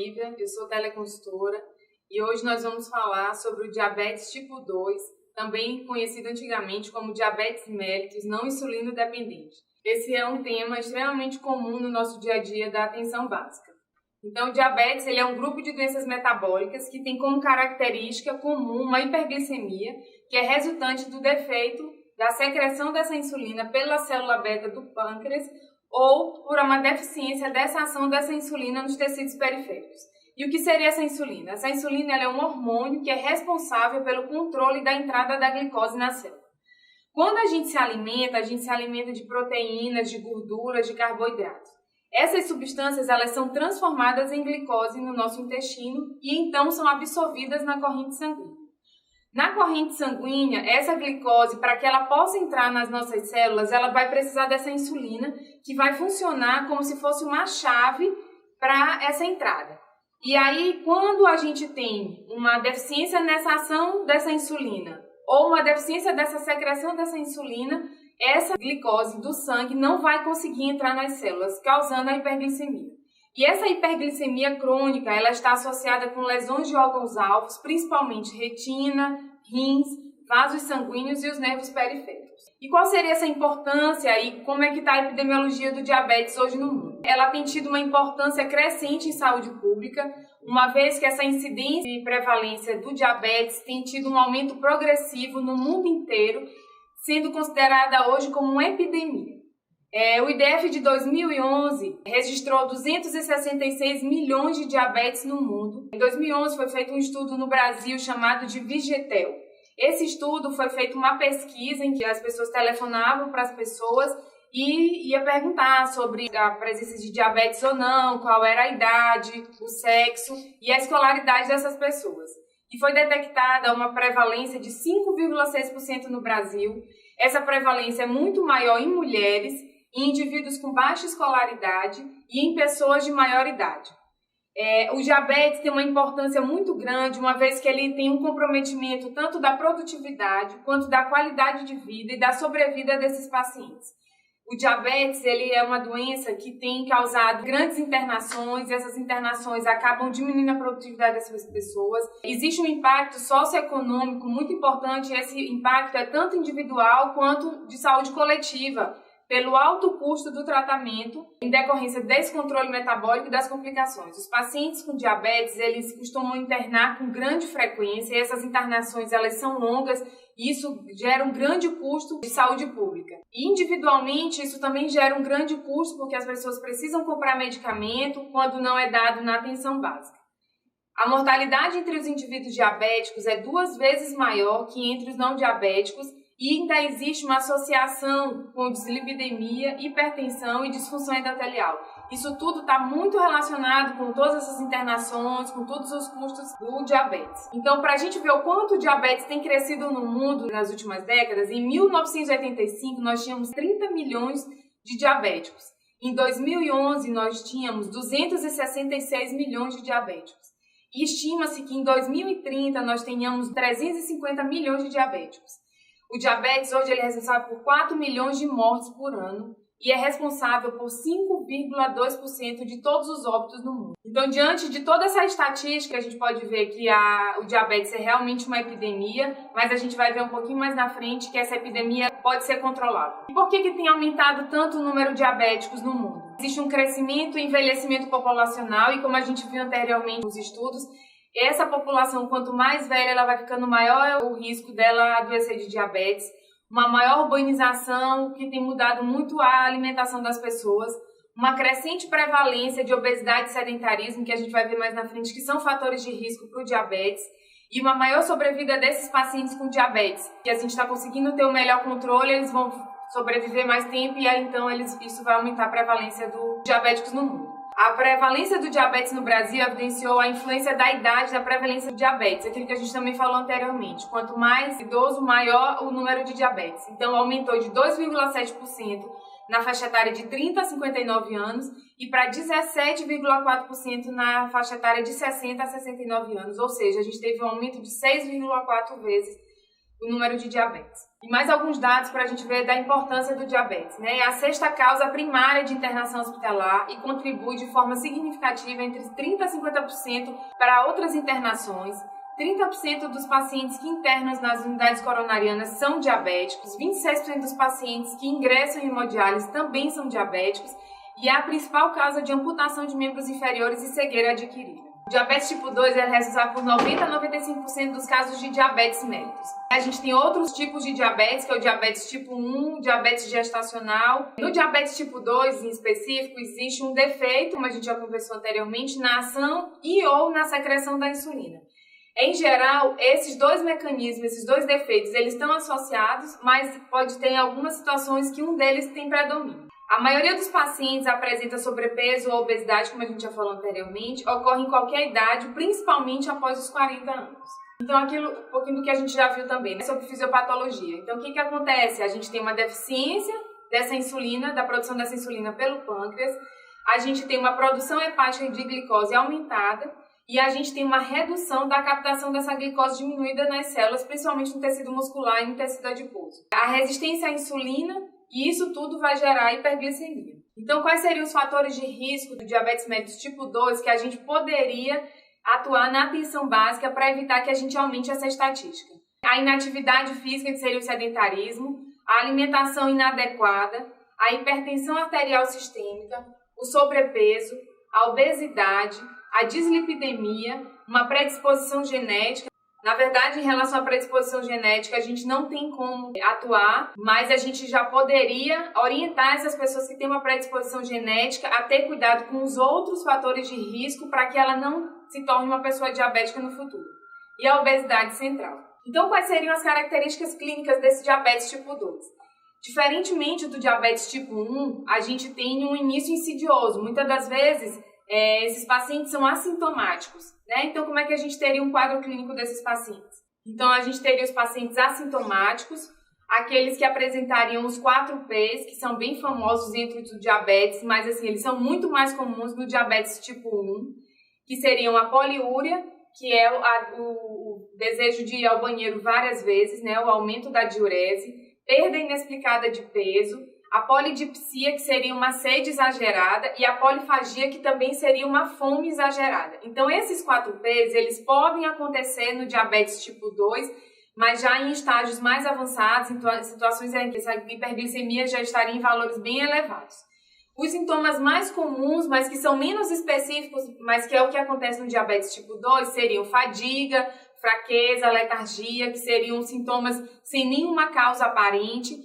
Lívia, eu sou teleconsultora e hoje nós vamos falar sobre o diabetes tipo 2, também conhecido antigamente como diabetes mellitus não insulino dependente. Esse é um tema extremamente comum no nosso dia a dia da atenção básica. Então, o diabetes ele é um grupo de doenças metabólicas que tem como característica comum uma hiperglicemia, que é resultante do defeito da secreção dessa insulina pela célula beta do pâncreas ou por uma deficiência dessa ação dessa insulina nos tecidos periféricos. E o que seria essa insulina? Essa insulina ela é um hormônio que é responsável pelo controle da entrada da glicose na célula. Quando a gente se alimenta de proteínas, de gorduras, de carboidratos. Essas substâncias elas são transformadas em glicose no nosso intestino e então são absorvidas na corrente sanguínea. Na corrente sanguínea, essa glicose, para que ela possa entrar nas nossas células, ela vai precisar dessa insulina que vai funcionar como se fosse uma chave para essa entrada. E aí, quando a gente tem uma deficiência nessa ação dessa insulina ou uma deficiência dessa secreção dessa insulina, essa glicose do sangue não vai conseguir entrar nas células, causando a hiperglicemia. E essa hiperglicemia crônica, ela está associada com lesões de órgãos-alvos, principalmente retina, rins, vasos sanguíneos e os nervos periféricos. E qual seria essa importância e como é que está a epidemiologia do diabetes hoje no mundo? Ela tem tido uma importância crescente em saúde pública, uma vez que essa incidência e prevalência do diabetes tem tido um aumento progressivo no mundo inteiro, sendo considerada hoje como uma epidemia. O IDF de 2011 registrou 266 milhões de diabetes no mundo. Em 2011 foi feito um estudo no Brasil chamado de Vigetel. Esse estudo foi feito uma pesquisa em que as pessoas telefonavam para as pessoas e ia perguntar sobre a presença de diabetes ou não, qual era a idade, o sexo e a escolaridade dessas pessoas. E foi detectada uma prevalência de 5,6% no Brasil. Essa prevalência é muito maior em mulheres, em indivíduos com baixa escolaridade e em pessoas de maior idade. O diabetes tem uma importância muito grande, uma vez que ele tem um comprometimento tanto da produtividade quanto da qualidade de vida e da sobrevida desses pacientes. O diabetes ele é uma doença que tem causado grandes internações e essas internações acabam diminuindo a produtividade dessas pessoas. Existe um impacto socioeconômico muito importante e esse impacto é tanto individual quanto de saúde coletiva, pelo alto custo do tratamento em decorrência desse descontrole metabólico e das complicações. Os pacientes com diabetes, eles costumam internar com grande frequência e essas internações elas são longas e isso gera um grande custo de saúde pública. E individualmente isso também gera um grande custo porque as pessoas precisam comprar medicamento quando não é dado na atenção básica. A mortalidade entre os indivíduos diabéticos é 2 vezes maior que entre os não diabéticos e ainda existe uma associação com dislipidemia, hipertensão e disfunção endotelial. Isso tudo está muito relacionado com todas essas internações, com todos os custos do diabetes. Então, para a gente ver o quanto o diabetes tem crescido no mundo nas últimas décadas, em 1985 nós tínhamos 30 milhões de diabéticos. Em 2011 nós tínhamos 266 milhões de diabéticos. E estima-se que em 2030 nós tenhamos 350 milhões de diabéticos. O diabetes hoje ele é responsável por 4 milhões de mortes por ano e é responsável por 5,2% de todos os óbitos no mundo. Então, diante de toda essa estatística, a gente pode ver que o diabetes é realmente uma epidemia, mas a gente vai ver um pouquinho mais na frente que essa epidemia pode ser controlada. E por que tem aumentado tanto o número de diabéticos no mundo? Existe um crescimento e envelhecimento populacional e, como a gente viu anteriormente nos estudos, essa população, quanto mais velha ela vai ficando, maior é o risco dela adoecer de diabetes, uma maior urbanização que tem mudado muito a alimentação das pessoas, uma crescente prevalência de obesidade e sedentarismo, que a gente vai ver mais na frente, que são fatores de risco para o diabetes, e uma maior sobrevida desses pacientes com diabetes, que a gente está conseguindo ter o melhor controle, eles vão sobreviver mais tempo e aí então isso vai aumentar a prevalência dos diabéticos no mundo. A prevalência do diabetes no Brasil evidenciou a influência da idade da prevalência do diabetes, aquilo que a gente também falou anteriormente. Quanto mais idoso, maior o número de diabetes. Então, aumentou de 2,7% na faixa etária de 30 a 59 anos e para 17,4% na faixa etária de 60 a 69 anos. Ou seja, a gente teve um aumento de 6,4 vezes o número de diabetes. E mais alguns dados para a gente ver da importância do diabetes, né? É a sexta causa primária de internação hospitalar e contribui de forma significativa entre 30% a 50% para outras internações. 30% dos pacientes que internam nas unidades coronarianas são diabéticos, 26% dos pacientes que ingressam em hemodiálise também são diabéticos e é a principal causa de amputação de membros inferiores e cegueira adquirida. O diabetes tipo 2 é responsável por 90% a 95% dos casos de diabetes mellitus. A gente tem outros tipos de diabetes, que é o diabetes tipo 1, diabetes gestacional. No diabetes tipo 2, em específico, existe um defeito, como a gente já conversou anteriormente, na ação e ou na secreção da insulina. Em geral, esses dois mecanismos, esses dois defeitos, eles estão associados, mas pode ter algumas situações que um deles tem predomínio. A maioria dos pacientes apresenta sobrepeso ou obesidade, como a gente já falou anteriormente, ocorre em qualquer idade, principalmente após os 40 anos. Então, aquilo, um pouquinho do que a gente já viu também, né, sobre fisiopatologia. Então, o que acontece? A gente tem uma deficiência dessa insulina, da produção dessa insulina pelo pâncreas, a gente tem uma produção hepática de glicose aumentada, e a gente tem uma redução da captação dessa glicose diminuída nas células, principalmente no tecido muscular e no tecido adiposo. A resistência à insulina, e isso tudo vai gerar hiperglicemia. Então, quais seriam os fatores de risco do diabetes mellitus tipo 2 que a gente poderia atuar na atenção básica para evitar que a gente aumente essa estatística? A inatividade física, que seria o sedentarismo, a alimentação inadequada, a hipertensão arterial sistêmica, o sobrepeso, a obesidade, a dislipidemia, uma predisposição genética. Na verdade, em relação à predisposição genética, a gente não tem como atuar, mas a gente já poderia orientar essas pessoas que têm uma predisposição genética a ter cuidado com os outros fatores de risco para que ela não se torne uma pessoa diabética no futuro. E a obesidade central. Então, quais seriam as características clínicas desse diabetes tipo 2? Diferentemente do diabetes tipo 1, a gente tem um início insidioso. Muitas das vezes, esses pacientes são assintomáticos, né? Então, como é que a gente teria um quadro clínico desses pacientes? Então, a gente teria os pacientes assintomáticos, aqueles que apresentariam os 4Ps, que são bem famosos dentro do diabetes, mas assim, eles são muito mais comuns no diabetes tipo 1, que seriam a poliúria, que é o desejo de ir ao banheiro várias vezes, né? O aumento da diurese, perda inexplicada de peso, a polidipsia, que seria uma sede exagerada, e a polifagia, que também seria uma fome exagerada. Então, esses 4Ps, eles podem acontecer no diabetes tipo 2, mas já em estágios mais avançados, em situações em que essa hiperglicemia já estaria em valores bem elevados. Os sintomas mais comuns, mas que são menos específicos, mas que é o que acontece no diabetes tipo 2, seriam fadiga, fraqueza, letargia, que seriam sintomas sem nenhuma causa aparente,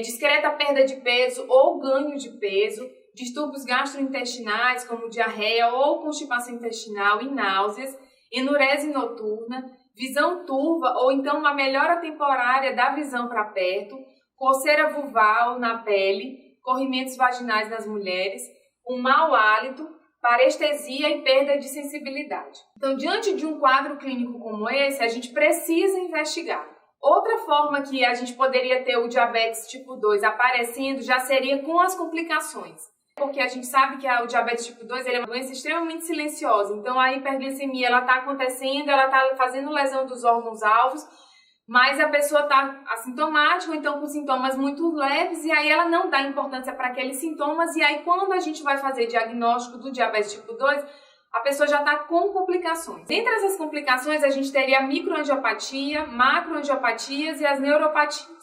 discreta perda de peso ou ganho de peso, distúrbios gastrointestinais como diarreia ou constipação intestinal e náuseas, enurese noturna, visão turva ou então uma melhora temporária da visão para perto, coceira vulval na pele, corrimentos vaginais nas mulheres, um mau hálito, parestesia e perda de sensibilidade. Então, diante de um quadro clínico como esse, a gente precisa investigar. Outra forma que a gente poderia ter o diabetes tipo 2 aparecendo já seria com as complicações. Porque a gente sabe que o diabetes tipo 2 ele é uma doença extremamente silenciosa. Então, a hiperglicemia está acontecendo, ela está fazendo lesão dos órgãos-alvos, mas a pessoa está assintomática, ou então com sintomas muito leves, e aí ela não dá importância para aqueles sintomas, e aí quando a gente vai fazer diagnóstico do diabetes tipo 2, a pessoa já está com complicações. Dentre essas complicações, a gente teria a microangiopatia, macroangiopatias e as neuropatias.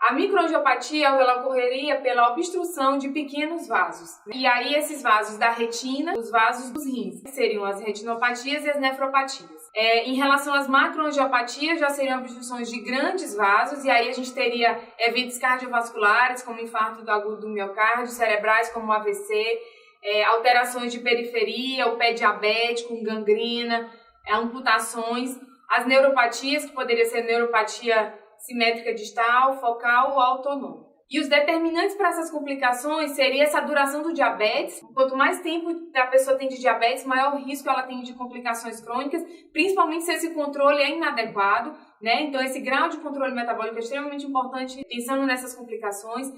A microangiopatia ela ocorreria pela obstrução de pequenos vasos. E aí esses vasos da retina, os vasos dos rins, seriam as retinopatias e as nefropatias. Em relação às macroangiopatias, já seriam obstruções de grandes vasos, e aí a gente teria eventos cardiovasculares, como infarto do agudo do miocárdio, cerebrais, como o AVC, alterações de periferia, o pé diabético, gangrena, amputações, as neuropatias, que poderia ser neuropatia simétrica distal, focal ou autonômica. E os determinantes para essas complicações seria essa duração do diabetes. Quanto mais tempo a pessoa tem de diabetes, maior o risco ela tem de complicações crônicas, principalmente se esse controle é inadequado, né? Então, esse grau de controle metabólico é extremamente importante, pensando nessas complicações.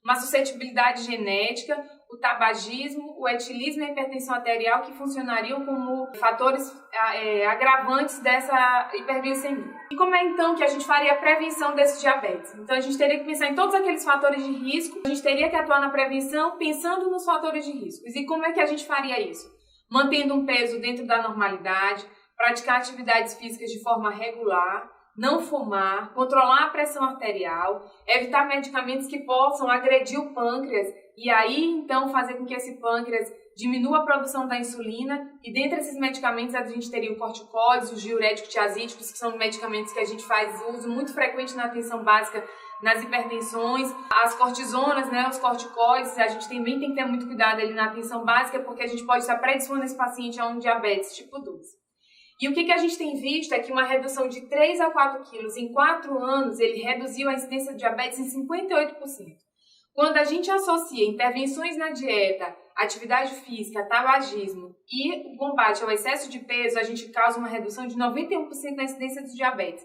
Uma suscetibilidade genética, o tabagismo, o etilismo e a hipertensão arterial, que funcionariam como fatores agravantes dessa hiperglicemia. E como é então que a gente faria a prevenção desse diabetes? Então a gente teria que pensar em todos aqueles fatores de risco, a gente teria que atuar na prevenção pensando nos fatores de risco. E como é que a gente faria isso? Mantendo um peso dentro da normalidade, praticar atividades físicas de forma regular, não fumar, controlar a pressão arterial, evitar medicamentos que possam agredir o pâncreas e aí então fazer com que esse pâncreas diminua a produção da insulina. E dentre esses medicamentos a gente teria o corticóides, os diuréticos tiazídicos, que são medicamentos que a gente faz uso muito frequente na atenção básica nas hipertensões, as cortisonas, os corticóides. A gente também tem que ter muito cuidado ali na atenção básica, porque a gente pode estar predispondo esse paciente a um diabetes tipo 2. E o que a gente tem visto é que uma redução de 3 a 4 quilos em 4 anos, ele reduziu a incidência de diabetes em 58%. Quando a gente associa intervenções na dieta, atividade física, tabagismo e o combate ao excesso de peso, a gente causa uma redução de 91% na incidência de diabetes.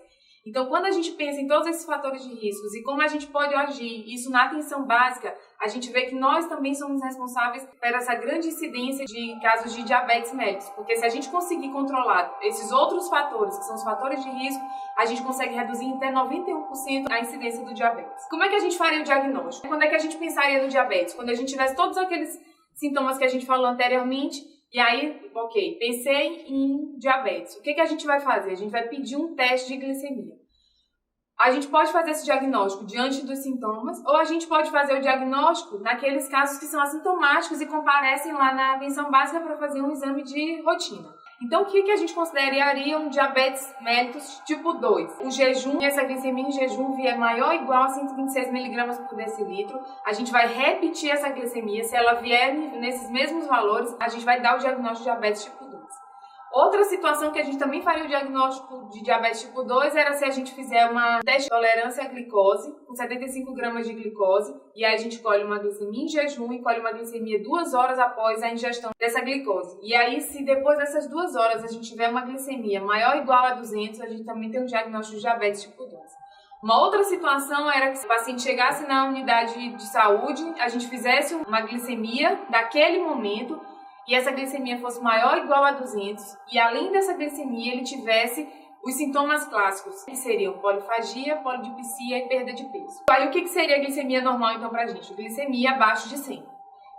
Então, quando a gente pensa em todos esses fatores de riscos e como a gente pode agir isso na atenção básica, a gente vê que nós também somos responsáveis por essa grande incidência de casos de diabetes mellitus. Porque se a gente conseguir controlar esses outros fatores, que são os fatores de risco, a gente consegue reduzir em até 91% a incidência do diabetes. Como é que a gente faria o diagnóstico? Quando é que a gente pensaria no diabetes? Quando a gente tivesse todos aqueles sintomas que a gente falou anteriormente, e aí, ok, pensei em diabetes. O que a gente vai fazer? A gente vai pedir um teste de glicemia. A gente pode fazer esse diagnóstico diante dos sintomas, ou a gente pode fazer o diagnóstico naqueles casos que são assintomáticos e comparecem lá na atenção básica para fazer um exame de rotina. Então, o que a gente consideraria um diabetes mellitus tipo 2? O jejum, essa glicemia em jejum vier maior ou igual a 126 mg por decilitro, a gente vai repetir essa glicemia. Se ela vier nesses mesmos valores, a gente vai dar o diagnóstico de diabetes tipo 2. Outra situação que a gente também faria o diagnóstico de diabetes tipo 2 era se a gente fizer uma teste de tolerância à glicose, com 75 gramas de glicose, e aí a gente colhe uma glicemia em jejum e colhe uma glicemia 2 horas após a ingestão dessa glicose. E aí, se depois dessas 2 horas a gente tiver uma glicemia maior ou igual a 200, a gente também tem um diagnóstico de diabetes tipo 2. Uma outra situação era que se o paciente chegasse na unidade de saúde, a gente fizesse uma glicemia daquele momento, e essa glicemia fosse maior ou igual a 200, e além dessa glicemia ele tivesse os sintomas clássicos, que seriam polifagia, polidipsia e perda de peso. Aí o que seria a glicemia normal então pra gente? Glicemia abaixo de 100.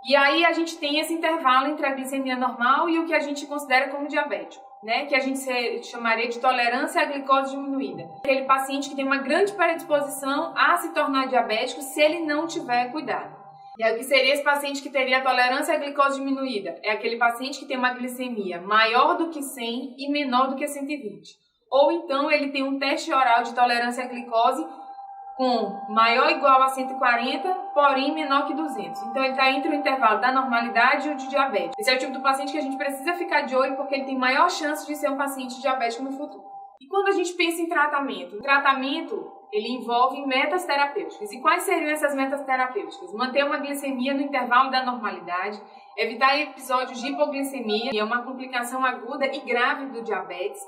E aí a gente tem esse intervalo entre a glicemia normal e o que a gente considera como diabético, que a gente chamaria de tolerância à glicose diminuída. Aquele paciente que tem uma grande predisposição a se tornar diabético se ele não tiver cuidado. E aí, o que seria esse paciente que teria tolerância à glicose diminuída? É aquele paciente que tem uma glicemia maior do que 100 e menor do que 120. Ou então ele tem um teste oral de tolerância à glicose com maior ou igual a 140, porém menor que 200. Então ele está entre o intervalo da normalidade e o de diabetes. Esse é o tipo do paciente que a gente precisa ficar de olho porque ele tem maior chance de ser um paciente diabético no futuro. E quando a gente pensa em tratamento? O tratamento ele envolve metas terapêuticas. E quais seriam essas metas terapêuticas? Manter uma glicemia no intervalo da normalidade, evitar episódios de hipoglicemia, que é uma complicação aguda e grave do diabetes,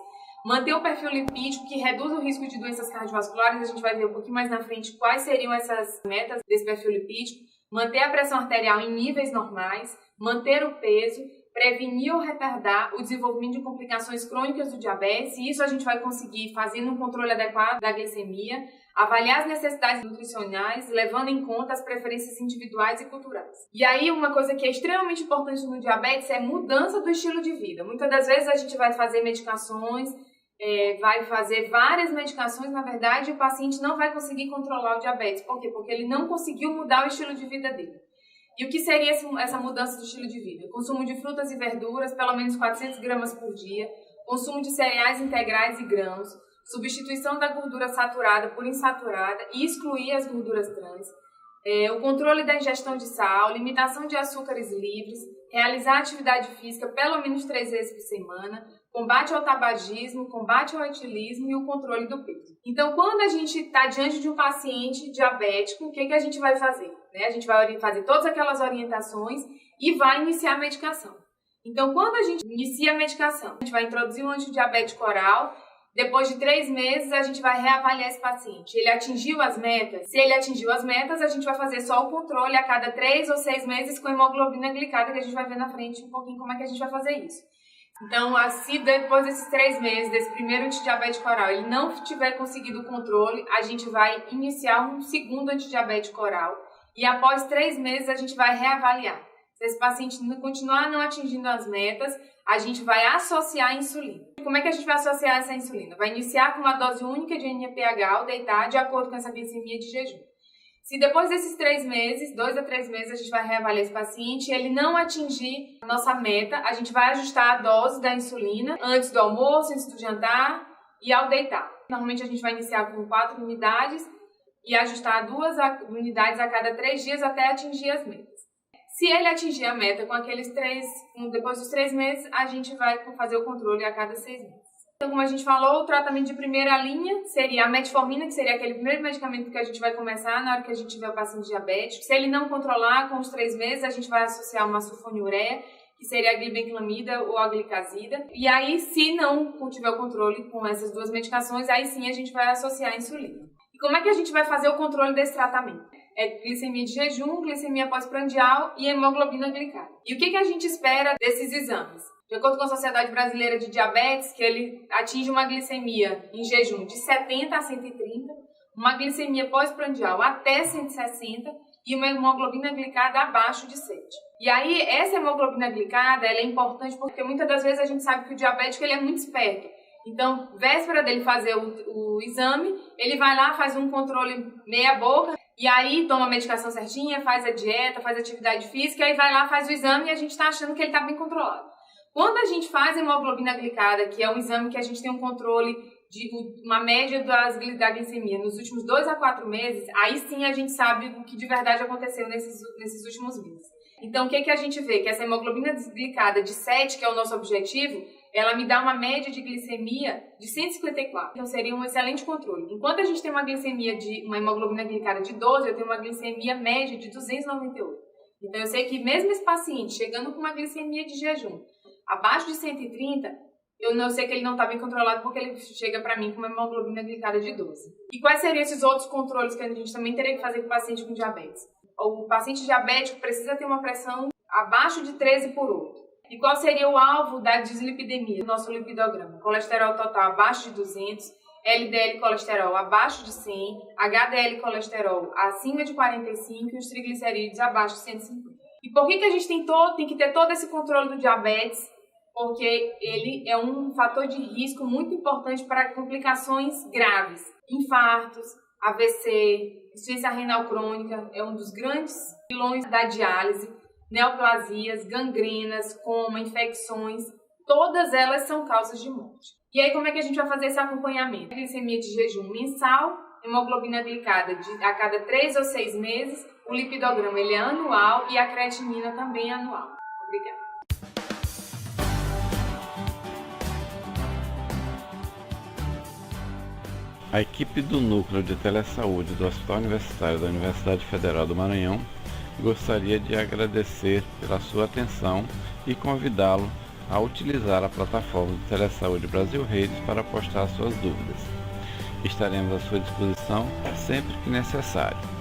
manter o perfil lipídico, que reduz o risco de doenças cardiovasculares. A gente vai ver um pouquinho mais na frente quais seriam essas metas desse perfil lipídico, manter a pressão arterial em níveis normais, manter o peso, prevenir ou retardar o desenvolvimento de complicações crônicas do diabetes, e isso a gente vai conseguir fazendo um controle adequado da glicemia, avaliar as necessidades nutricionais, levando em conta as preferências individuais e culturais. E aí uma coisa que é extremamente importante no diabetes é mudança do estilo de vida. Muitas das vezes a gente vai fazer medicações, vai fazer várias medicações, na verdade, e o paciente não vai conseguir controlar o diabetes. Por quê? Porque ele não conseguiu mudar o estilo de vida dele. E o que seria essa mudança do estilo de vida? Consumo de frutas e verduras, pelo menos 400 gramas por dia, consumo de cereais integrais e grãos, substituição da gordura saturada por insaturada e excluir as gorduras trans, o controle da ingestão de sal, limitação de açúcares livres, realizar atividade física pelo menos 3 vezes por semana, combate ao tabagismo, combate ao etilismo e o controle do peso. Então, quando a gente está diante de um paciente diabético, o que a gente vai fazer? A gente vai fazer todas aquelas orientações e vai iniciar a medicação. Então, quando a gente inicia a medicação, a gente vai introduzir um antidiabético oral Depois de 3 meses, a gente vai reavaliar esse paciente. Ele atingiu as metas? Se ele atingiu as metas, a gente vai fazer só o controle a cada 3 ou 6 meses com hemoglobina glicada, que a gente vai ver na frente um pouquinho como é que a gente vai fazer isso. Então, se depois desses 3 meses, desse primeiro antidiabético oral, ele não tiver conseguido o controle, a gente vai iniciar um segundo antidiabético oral. E após 3 meses, a gente vai reavaliar. Se esse paciente continuar não atingindo as metas, a gente vai associar a insulina. Como é que a gente vai associar essa insulina? Vai iniciar com uma dose única de NPH ao deitar, de acordo com essa glicemia de jejum. Se depois desses 3 meses, 2 a 3 meses, a gente vai reavaliar esse paciente e ele não atingir a nossa meta, a gente vai ajustar a dose da insulina antes do almoço, antes do jantar e ao deitar. Normalmente a gente vai iniciar com 4 unidades e ajustar 2 unidades a cada 3 dias até atingir as metas. Se ele atingir a meta com depois dos 3 meses, a gente vai fazer o controle a cada 6 meses. Então, como a gente falou, o tratamento de primeira linha seria a metformina, que seria aquele primeiro medicamento que a gente vai começar na hora que a gente tiver o paciente diabético. Se ele não controlar, com os 3 meses, a gente vai associar uma sulfonilureia, que seria a glibenclamida ou a glicazida. E aí, se não tiver o controle com essas 2 medicações, aí sim a gente vai associar a insulina. E como é que a gente vai fazer o controle desse tratamento? É glicemia de jejum, glicemia pós-prandial e hemoglobina glicada. E o que a gente espera desses exames? De acordo com a Sociedade Brasileira de Diabetes, que ele atinge uma glicemia em jejum de 70 a 130, uma glicemia pós-prandial até 160 e uma hemoglobina glicada abaixo de 7. E aí, essa hemoglobina glicada ela é importante porque muitas das vezes a gente sabe que o diabético ele é muito esperto. Então, véspera dele fazer o exame, ele vai lá, faz um controle meia boca, e aí toma a medicação certinha, faz a dieta, faz atividade física, aí vai lá, faz o exame e a gente está achando que ele está bem controlado. Quando a gente faz a hemoglobina glicada, que é um exame que a gente tem um controle de uma média da glicemia nos últimos 2 a 4 meses, aí sim a gente sabe o que de verdade aconteceu nesses últimos meses. Então, o que a gente vê? Que essa hemoglobina glicada de 7, que é o nosso objetivo, ela me dá uma média de glicemia de 154. Então, seria um excelente controle. Enquanto a gente tem uma hemoglobina glicada de 12, eu tenho uma glicemia média de 298. Então, eu sei que mesmo esse paciente chegando com uma glicemia de jejum abaixo de 130, eu não sei que ele não está bem controlado porque ele chega para mim com uma hemoglobina glicada de 12. E quais seriam esses outros controles que a gente também teria que fazer com o paciente com diabetes? O paciente diabético precisa ter uma pressão abaixo de 13 por 8. E qual seria o alvo da dislipidemia do nosso lipidograma? Colesterol total abaixo de 200, LDL colesterol abaixo de 100, HDL colesterol acima de 45 e os triglicerídeos abaixo de 150. E por que a gente tem que ter todo esse controle do diabetes? Porque ele é um fator de risco muito importante para complicações graves. Infartos, AVC, insuficiência renal crônica, é um dos grandes vilões da diálise, neoplasias, gangrenas, coma, infecções, todas elas são causas de morte. E aí como é que a gente vai fazer esse acompanhamento? Glicemia de jejum mensal, hemoglobina glicada a cada 3 ou 6 meses, o lipidograma ele é anual e a creatinina também é anual. Obrigada. A equipe do Núcleo de Telesaúde do Hospital Universitário da Universidade Federal do Maranhão gostaria de agradecer pela sua atenção e convidá-lo a utilizar a plataforma de Telesaúde Brasil Redes para postar suas dúvidas. Estaremos à sua disposição sempre que necessário.